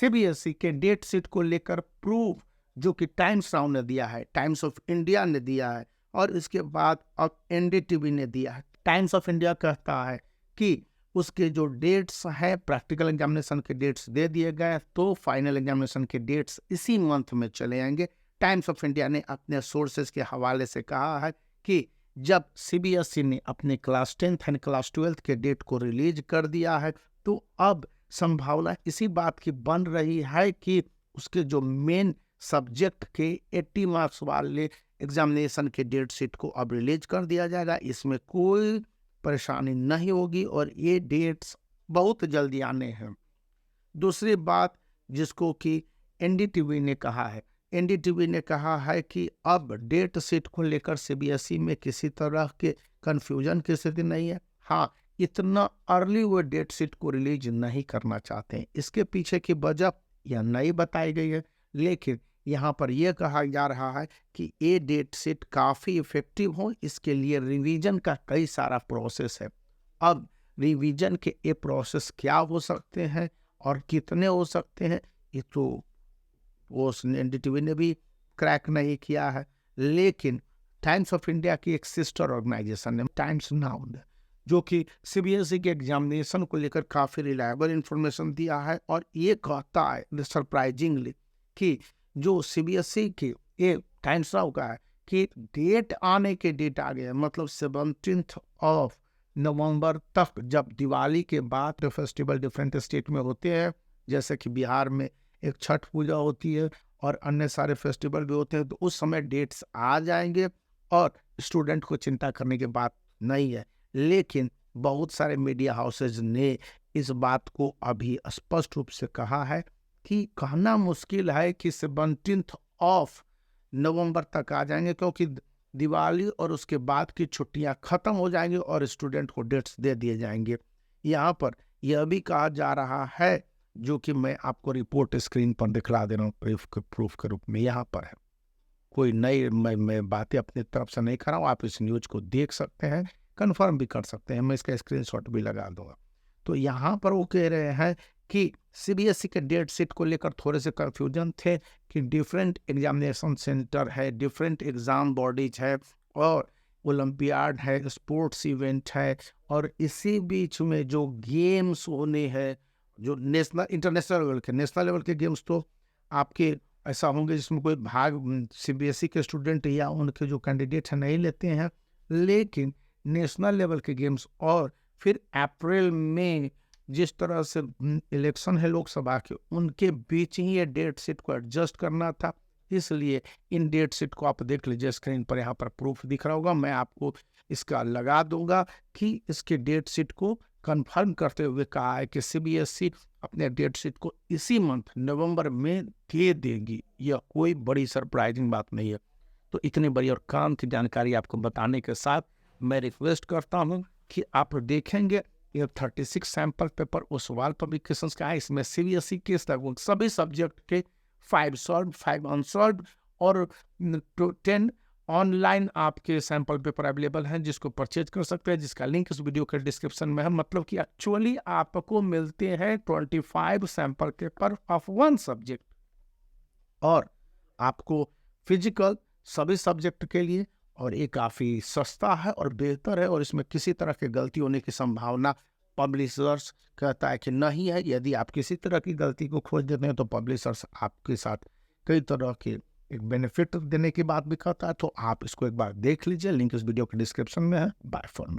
CBSE के date sheet को लेकर प्रूफ जो कि टाइम्स नाउ ने दिया है, टाइम्स ऑफ इंडिया ने दिया है और इसके बाद अब एनडीटीवी ने दिया है। टाइम्स ऑफ इंडिया कहता है कि उसके जो डेट्स हैं, प्रैक्टिकल एग्जामिनेशन के डेट्स दे दिए गए, तो फाइनल एग्जामिनेशन के डेट्स इसी मंथ में चले आएंगे। टाइम्स ऑफ इंडिया ने अपने सोर्सेज के हवाले से कहा है कि जब सीबीएसई ने अपने class 10th and class 12th के डेट को रिलीज कर दिया है, तो अब संभावना इसी बात की बन रही है कि उसके जो मेन सब्जेक्ट के 80 मार्क्स वाले एग्जामिनेशन के डेट शीट को अब रिलीज कर दिया जाएगा। इसमें कोई परेशानी नहीं होगी और ये डेट्स बहुत जल्दी आने हैं। दूसरी बात जिसको कि एनडीटीवी ने कहा है, एनडीटीवी ने कहा है कि अब डेट शीट को लेकर सीबीएसई में किसी तरह के कंफ्यूजन की स्थिति नहीं है। हाँ, इतना अर्ली वो डेट शीट को रिलीज नहीं करना चाहते हैं। इसके पीछे की वजह यह नहीं बताई गई है, लेकिन यहाँ पर यह कहा जा रहा है कि ये डेट शीट काफ़ी इफेक्टिव हो, इसके लिए रिवीजन का कई सारा प्रोसेस है। अब रिवीजन के ये प्रोसेस क्या हो सकते हैं और कितने हो सकते हैं, ये तो वो एनडीटीवी ने भी क्रैक नहीं किया है। लेकिन टाइम्स ऑफ इंडिया की एक सिस्टर ऑर्गेनाइजेशन है टाइम्स नाउ, जो कि सीबीएसई के एग्जामिनेशन को लेकर काफ़ी रिलायबल इंफॉर्मेशन दिया है और ये कहता है सरप्राइजिंगली कि जो सीबीएसई के ये टाइम्स नाउ का है कि डेट आने के डेट आ गए, मतलब 17th ऑफ नवंबर तक, जब दिवाली के बाद जो फेस्टिवल डिफरेंट स्टेट में होते हैं, जैसे कि बिहार में एक छठ पूजा होती है और अन्य सारे फेस्टिवल भी होते हैं, तो उस समय डेट्स आ जाएंगे और स्टूडेंट को चिंता करने की बात नहीं है। लेकिन बहुत सारे मीडिया हाउसेज ने इस बात को अभी स्पष्ट रूप से कहा है कि कहना मुश्किल है कि 17th ऑफ नवंबर तक आ जाएंगे, क्योंकि दिवाली और उसके बाद की छुट्टियां खत्म हो जाएंगी और स्टूडेंट को डेट्स दे दिए जाएंगे। यहाँ पर यह भी कहा जा रहा है, जो कि मैं आपको रिपोर्ट स्क्रीन पर दिखला दे रहा हूँ प्रूफ के रूप में। यहाँ पर है, कोई नई मैं बातें अपनी तरफ से नहीं कर रहा हूँ, आप इस न्यूज को देख सकते हैं, कंफर्म भी कर सकते हैं, मैं इसका स्क्रीनशॉट भी लगा दूंगा। तो यहाँ पर वो कह रहे हैं कि सीबीएसई के डेट शीट को लेकर थोड़े से कंफ्यूजन थे कि डिफरेंट एग्जामिनेशन सेंटर है, डिफरेंट एग्जाम बॉडीज है और ओलंपियाड है, स्पोर्ट्स इवेंट है, और इसी बीच में जो गेम्स होने हैं, जो नेशनल लेवल के गेम्स तो आपके ऐसा होंगे जिसमें कोई भाग सीबीएसई के स्टूडेंट या उनके जो कैंडिडेट हैं नहीं लेते हैं, लेकिन नेशनल लेवल के गेम्स और फिर अप्रैल में जिस तरह से इलेक्शन है लोकसभा के, उनके बीच ही ये डेट शीट को एडजस्ट करना था। इसलिए इन डेट शीट को आप देख लीजिए, स्क्रीन पर यहाँ पर प्रूफ दिख रहा होगा, मैं आपको इसका लगा दूंगा कि इसके डेट शीट को कंफर्म करते हुए कहा है कि सीबीएसई अपने डेट शीट को इसी मंथ नवंबर में दे देगी। यह कोई बड़ी सरप्राइजिंग बात नहीं है। तो इतनी बड़ी और काम की जानकारी आपको बताने के साथ मैं रिक्वेस्ट करता हूं कि आप देखेंगे ये 36 सैंपल पेपर ओसवाल पब्लिकेशंस का है। इसमें सीबीएसई के सभी सब्जेक्ट के 5 सॉल्व 5 अनसॉल्व और 10 ऑनलाइन आपके सैंपल पेपर अवेलेबल हैं, जिसको परचेज कर सकते हैं, जिसका लिंक इस वीडियो के डिस्क्रिप्शन में है। मतलब कि एक्चुअली आपको मिलते हैं 25 सैंपल पेपर ऑफ 1 सब्जेक्ट और आपको फिजिकल सभी सब्जेक्ट के लिए, और ये काफ़ी सस्ता है और बेहतर है और इसमें किसी तरह की गलती होने की संभावना पब्लिशर्स कहता है कि नहीं है। यदि आप किसी तरह की गलती को खोज देते हैं तो पब्लिशर्स आपके साथ कई तरह के एक बेनिफिट देने की बात भी कहता है। तो आप इसको एक बार देख लीजिए, लिंक इस वीडियो के डिस्क्रिप्शन में है। Bye for now.